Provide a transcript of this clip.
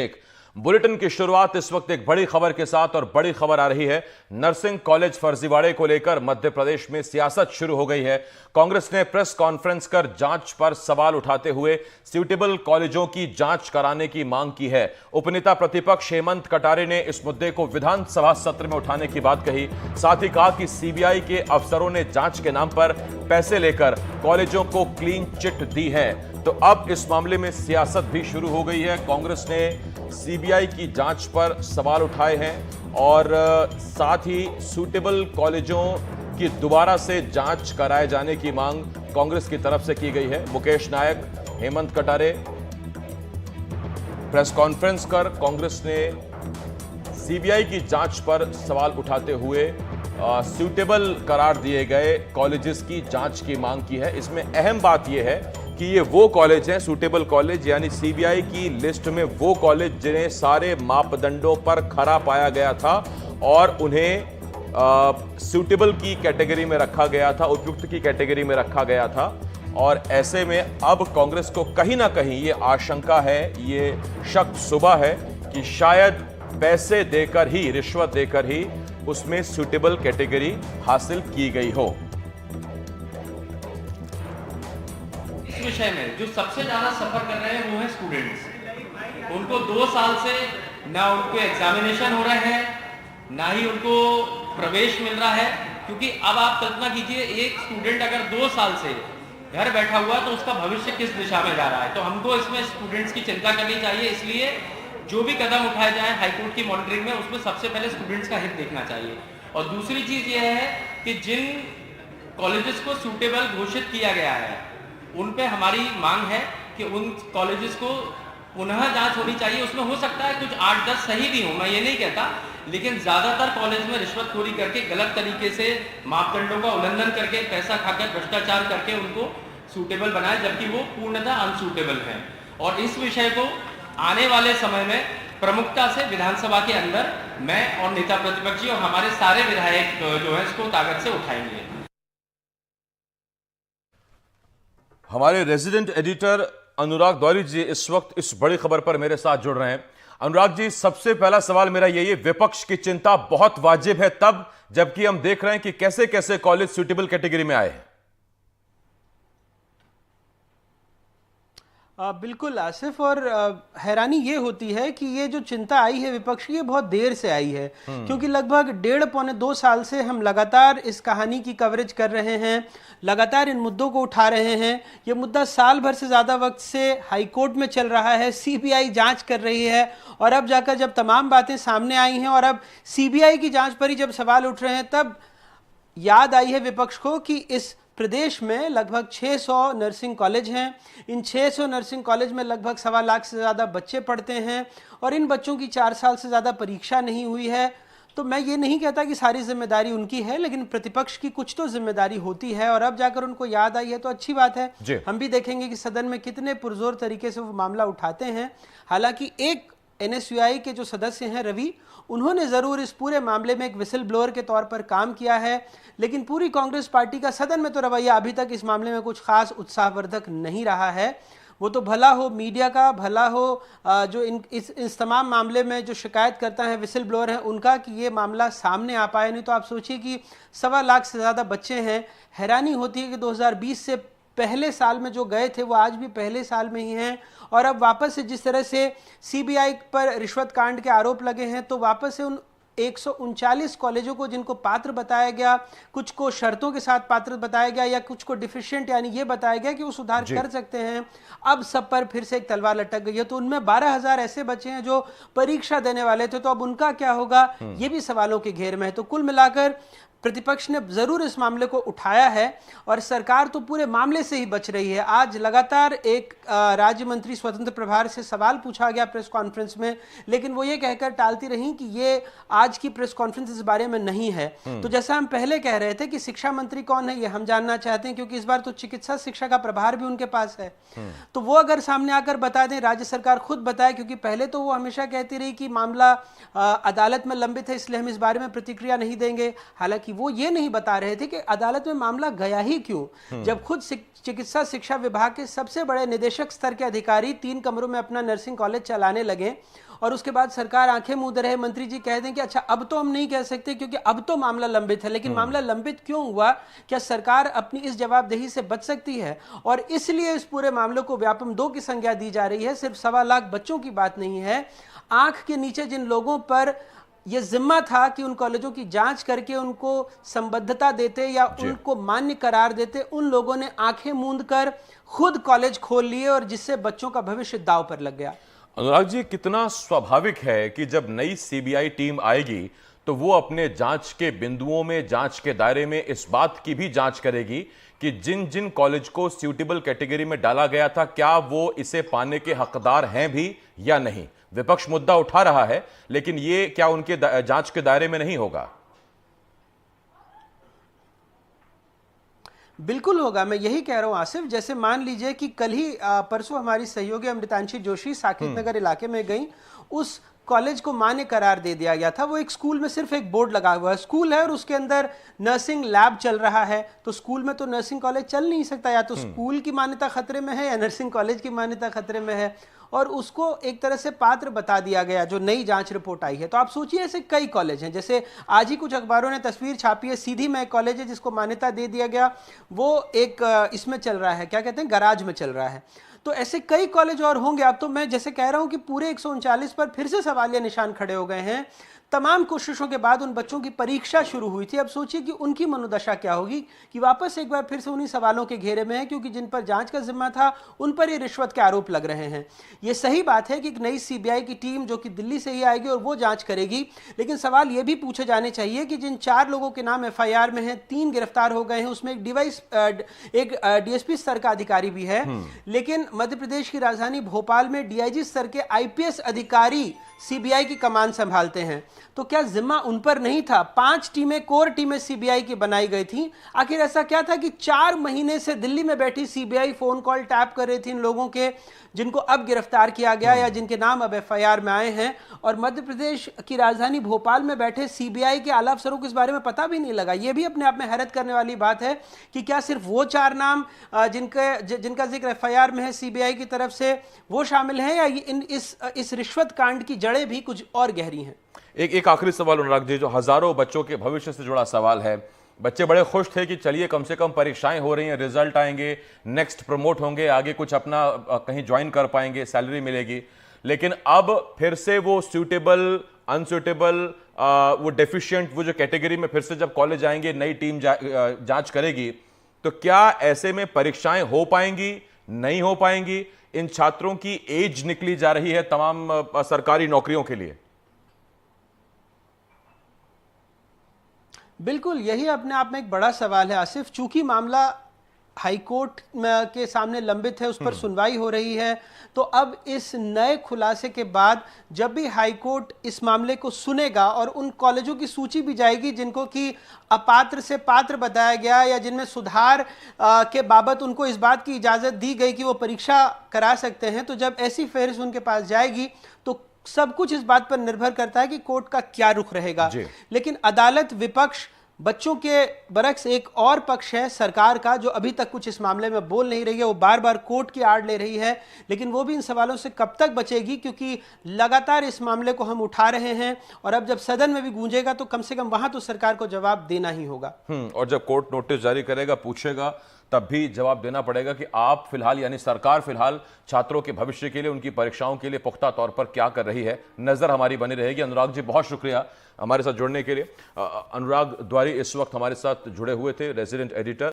एक बुलेटिन की शुरुआत इस वक्त एक बड़ी खबर के साथ, और बड़ी खबर आ रही है नर्सिंग कॉलेज फर्जीवाड़े को लेकर मध्य प्रदेश में सियासत शुरू हो गई है। कांग्रेस ने प्रेस कॉन्फ्रेंस कर जांच पर सवाल उठाते हुए सूटेबल कॉलेजों की जांच कराने की मांग की है। उपनेता प्रतिपक्ष हेमंत कटारे ने इस मुद्दे को विधानसभा सत्र में उठाने की बात कही। साथ ही कहा कि सीबीआई के अफसरों ने जांच के नाम पर पैसे लेकर कॉलेजों को क्लीन चिट दी है। तो अब इस मामले में सियासत भी शुरू हो गई है। कांग्रेस ने सीबीआई की जांच पर सवाल उठाए हैं और साथ ही सूटेबल कॉलेजों की दोबारा से जांच कराए जाने की मांग कांग्रेस की तरफ से की गई है। मुकेश नायक, हेमंत कटारे प्रेस कॉन्फ्रेंस कर कांग्रेस ने सीबीआई की जांच पर सवाल उठाते हुए सूटेबल करार दिए गए कॉलेजेस की जांच की मांग की है। इसमें अहम बात यह है कि ये वो कॉलेज हैं, सूटेबल कॉलेज, यानी सीबीआई की लिस्ट में वो कॉलेज जिन्हें सारे मापदंडों पर खरा पाया गया था और उन्हें सूटेबल की कैटेगरी में रखा गया था, उपयुक्त की कैटेगरी में रखा गया था। और ऐसे में अब कांग्रेस को कहीं ना कहीं ये आशंका है, ये शक सुबह है कि शायद पैसे देकर ही, रिश्वत देकर ही उसमें सूटेबल कैटेगरी हासिल की गई हो। इस विषय में जो सबसे ज्यादा सफर कर रहे हैं वो है स्टूडेंट्स। उनको 2 साल से ना उनको एग्जामिनेशन हो रहे हैं, ना ही उनको प्रवेश मिल रहा है। क्योंकि अब आप कल्पना कीजिए, एक स्टूडेंट अगर 2 साल से घर बैठा हुआ है तो उसका भविष्य किस दिशा में जा रहा है। तो हमको इसमें स्टूडेंट्स की चिंता करनी चाहिए। इसलिए जो भी कदम उठाए जाए हाईकोर्ट की मॉनिटरिंग में, उसमें सबसे पहले स्टूडेंट्स का हित देखना चाहिए। और दूसरी चीज यह है कि जिन कॉलेजेस को सूटेबल घोषित किया गया है उन पे हमारी मांग है कि उन कॉलेजेस को पुनः जांच होनी चाहिए। उसमें हो सकता है कुछ 8-10 सही भी हो, मैं ये नहीं कहता, लेकिन ज्यादातर कॉलेज में रिश्वतखोरी करके, गलत तरीके से मापदंडों का उल्लंघन करके, पैसा खाकर, भ्रष्टाचार करके उनको सूटेबल बनाए, जबकि वो पूर्णतः अनसूटेबल है। और इस विषय को आने वाले समय में प्रमुखता से विधानसभा के अंदर मैं और नेता प्रतिपक्ष और हमारे सारे विधायक जो है इसको ताकत से उठाएंगे। हमारे रेजिडेंट एडिटर अनुराग दौरी जी इस वक्त इस बड़ी खबर पर मेरे साथ जुड़ रहे हैं। अनुराग जी, सबसे पहला सवाल मेरा यही है, विपक्ष की चिंता बहुत वाजिब है तब जबकि हम देख रहे हैं कि कैसे कैसे कॉलेज सूटेबल कैटेगरी में आए हैं। बिल्कुल आसिफ, और हैरानी ये होती है कि ये जो चिंता आई है विपक्ष की, ये बहुत देर से आई है। क्योंकि लगभग 1.5-2 साल से हम लगातार इस कहानी की कवरेज कर रहे हैं, लगातार इन मुद्दों को उठा रहे हैं। ये मुद्दा साल भर से ज़्यादा वक्त से हाईकोर्ट में चल रहा है, सीबीआई जांच कर रही है, और अब जाकर जब तमाम बातें सामने आई हैं और अब सीबीआई की जांच पर ही जब सवाल उठ रहे हैं, तब याद आई है विपक्ष को कि इस प्रदेश में लगभग 600 नर्सिंग कॉलेज हैं। इन 600 नर्सिंग कॉलेज में लगभग 1.25 लाख से ज़्यादा बच्चे पढ़ते हैं और इन बच्चों की 4 साल से ज़्यादा परीक्षा नहीं हुई है। तो मैं ये नहीं कहता कि सारी जिम्मेदारी उनकी है, लेकिन प्रतिपक्ष की कुछ तो जिम्मेदारी होती है, और अब जाकर उनको याद आई है तो अच्छी बात है। हम भी देखेंगे कि सदन में कितने पुरजोर तरीके से वो मामला उठाते हैं। हालांकि एक एनएसयूआई के जो सदस्य हैं रवि, उन्होंने ज़रूर इस पूरे मामले में एक विसल ब्लोअर के तौर पर काम किया है, लेकिन पूरी कांग्रेस पार्टी का सदन में तो रवैया अभी तक इस मामले में कुछ खास उत्साहवर्धक नहीं रहा है। वो तो भला हो मीडिया का, भला हो जो इस तमाम मामले में जो शिकायत करता है, विसल ब्लोअर है उनका, कि ये मामला सामने आ पाए। नहीं तो आप सोचिए कि 1.25 लाख से ज़्यादा बच्चे हैं। हैरानी होती है कि 2020 से पहले साल में जो गए थे वो आज भी पहले साल में ही हैं, और अब वापस से जिस तरह से सीबीआई पर रिश्वत कांड के आरोप लगे हैं, तो वापस से उन 139 कॉलेजों को जिनको पात्र बताया गया, कुछ को शर्तों के साथ पात्र बताया गया, या कुछ को डिफिशिएंट यानी ये बताया गया कि वो सुधार कर सकते हैं, अब सब पर फिर से एक तलवार लटक गई है। तो उनमें 12,000 ऐसे बच्चे हैं जो परीक्षा देने वाले थे, तो अब उनका क्या होगा, ये भी सवालों के घेर में है। तो कुल मिलाकर प्रतिपक्ष ने जरूर इस मामले को उठाया है और सरकार तो पूरे मामले से ही बच रही है। आज लगातार एक राज्य मंत्री स्वतंत्र प्रभार से सवाल पूछा गया प्रेस कॉन्फ्रेंस में, लेकिन वो ये कहकर टालती रही कि ये आज की प्रेस कॉन्फ्रेंस इस बारे में नहीं है। तो जैसा हम पहले कह रहे थे कि शिक्षा मंत्री कौन है ये हम जानना चाहते हैं, क्योंकि इस बार तो चिकित्सा शिक्षा का प्रभार भी उनके पास है। तो वो अगर सामने आकर बता दें, राज्य सरकार खुद बताए, क्योंकि पहले तो वो हमेशा कहती रही कि मामला अदालत में लंबित है इसलिए हम इस बारे में प्रतिक्रिया नहीं देंगे। हालांकि कि वो ये नहीं बता रहे थे कि अदालत में मामला गया ही क्यों, जब खुद चिकित्सा शिक्षा विभाग के सबसे बड़े निदेशक स्तर के अधिकारी 3 कमरों में अपना नर्सिंग कॉलेज चलाने लगे और उसके बाद सरकार आंखें मूंद रहे मंत्री जी कह दें कि अच्छा अब तो हम नहीं कह सकते क्योंकि अब तो मामला लंबित है। लेकिन मामला लंबित क्यों हुआ? क्या सरकार अपनी इस जवाबदेही से बच सकती है? और इसलिए इस पूरे मामले को व्यापम 2 की संज्ञा दी जा रही है। सिर्फ 1.25 लाख बच्चों की बात नहीं है, आंख के नीचे जिन लोगों पर यह जिम्मा था कि उन कॉलेजों की जांच करके उनको संबद्धता देते या उनको मान्य करार देते, उन लोगों ने आंखें मूंद कर खुद कॉलेज खोल लिए और जिससे बच्चों का भविष्य दांव पर लग गया। अनुराग जी, कितना स्वाभाविक है कि जब नई सीबीआई टीम आएगी तो वो अपने जांच के बिंदुओं में, जांच के दायरे में इस बात की भी जांच करेगी कि जिन जिन कॉलेज को सूटेबल कैटेगरी में डाला गया था क्या वो इसे पाने के हकदार हैं भी या नहीं। विपक्ष मुद्दा उठा रहा है, लेकिन ये क्या उनके जांच के दायरे में नहीं होगा? बिल्कुल होगा, मैं यही कह रहा हूं आसिफ। जैसे मान लीजिए कि कल ही परसों हमारी सहयोगी अमृतांशी जोशी साकेत नगर इलाके में गई, उस कॉलेज को मान्य करार दे दिया गया था। वो एक स्कूल में सिर्फ एक बोर्ड लगा हुआ है, स्कूल है और उसके अंदर नर्सिंग लैब चल रहा है। तो स्कूल में तो नर्सिंग कॉलेज चल नहीं सकता, या तो स्कूल की मान्यता खतरे में है या नर्सिंग कॉलेज की मान्यता खतरे में है, और उसको एक तरह से पात्र बता दिया गया जो नई जांच रिपोर्ट आई है। तो आप सोचिए ऐसे कई कॉलेज हैं, जैसे आज ही कुछ अखबारों ने तस्वीर छापी है, सीधी में एक कॉलेज है जिसको मान्यता दे दिया गया, वो एक इसमें चल रहा है, क्या कहते हैं, गराज में चल रहा है। तो ऐसे कई कॉलेज और होंगे। अब तो मैं जैसे कह रहा हूं कि पूरे 139 पर फिर से सवालिया निशान खड़े हो गए हैं। तमाम कोशिशों के बाद उन बच्चों की परीक्षा शुरू हुई थी। अब सोचिए कि उनकी मनोदशा क्या होगी कि वापस एक बार फिर से उन्हीं सवालों के घेरे में है, क्योंकि जिन पर जांच का जिम्मा था उन पर ये रिश्वत के आरोप लग रहे हैं। ये सही बात है कि एक नई सीबीआई की टीम जो कि दिल्ली से ही आएगी और वो जांच करेगी, लेकिन सवाल ये भी पूछे जाने चाहिए कि जिन 4 लोगों के नाम एफआईआर में हैं, 3 गिरफ्तार हो गए हैं, उसमें एक डीएसपी स्तर का अधिकारी भी है, लेकिन मध्य प्रदेश की राजधानी भोपाल में डीआईजी स्तर के आईपीएस अधिकारी सीबीआई की कमान संभालते हैं। तो क्या जिम्मा उन पर नहीं था? 5 टीमें, कोर टीमें सीबीआई की बनाई गई थी। आखिर ऐसा क्या था कि 4 महीने से दिल्ली में बैठी सीबीआई फोन कॉल टैप कर रही थी इन लोगों के जिनको अब गिरफ्तार किया गया या जिनके नाम अब एफआईआर में आए हैं, और मध्य प्रदेश की राजधानी भोपाल में बैठे सीबीआई के आला अफसरों को इस बारे में पता भी नहीं लगा। यह भी अपने आप में हैरत करने वाली बात है कि क्या सिर्फ वो 4 नाम जिनका जिक्र एफआईआर में है सीबीआई की तरफ से, वो शामिल हैं, या इस रिश्वत कांड की जड़ें भी कुछ और गहरी हैं? एक आखिरी सवाल अनुराग जी, जो हजारों बच्चों के भविष्य से जुड़ा सवाल है। बच्चे बड़े खुश थे कि चलिए कम से कम परीक्षाएं हो रही हैं, रिजल्ट आएंगे, नेक्स्ट प्रमोट होंगे, आगे कुछ अपना कहीं ज्वाइन कर पाएंगे, सैलरी मिलेगी। लेकिन अब फिर से वो सूटेबल, अनसूटेबल, वो डेफिशिएंट, वो जो कैटेगरी में फिर से जब कॉलेज आएंगे, नई टीम जांच करेगी, तो क्या ऐसे में परीक्षाएं हो पाएंगी, नहीं हो पाएंगी? इन छात्रों की एज निकली जा रही है तमाम सरकारी नौकरियों के लिए। बिल्कुल, यही अपने आप में एक बड़ा सवाल है आसिफ। चूंकि मामला हाईकोर्ट के सामने लंबित है, उस पर सुनवाई हो रही है, तो अब इस नए खुलासे के बाद जब भी हाईकोर्ट इस मामले को सुनेगा और उन कॉलेजों की सूची भी जाएगी जिनको कि अपात्र से पात्र बताया गया या जिनमें सुधार के बाबत उनको इस बात की इजाजत दी गई कि वो परीक्षा करा सकते हैं, तो जब ऐसी फहरिस्त उनके पास जाएगी तो सब कुछ इस बात पर निर्भर करता है कि कोर्ट का क्या रुख रहेगा। लेकिन अदालत, विपक्ष, बच्चों के बरक्स एक और पक्ष है सरकार का, जो अभी तक कुछ इस मामले में बोल नहीं रही है। वो बार बार कोर्ट की आड़ ले रही है, लेकिन वो भी इन सवालों से कब तक बचेगी, क्योंकि लगातार इस मामले को हम उठा रहे हैं और अब जब सदन में भी गूंजेगा तो कम से कम वहां तो सरकार को जवाब देना ही होगा। और जब कोर्ट नोटिस जारी करेगा, पूछेगा, तब भी जवाब देना पड़ेगा कि आप फिलहाल, यानी सरकार फिलहाल छात्रों के भविष्य के लिए, उनकी परीक्षाओं के लिए पुख्ता तौर पर क्या कर रही है। नजर हमारी बनी रहेगी। अनुराग जी, बहुत शुक्रिया हमारे साथ जुड़ने के लिए। अनुराग द्वारी इस वक्त हमारे साथ जुड़े हुए थे, रेजिडेंट एडिटर।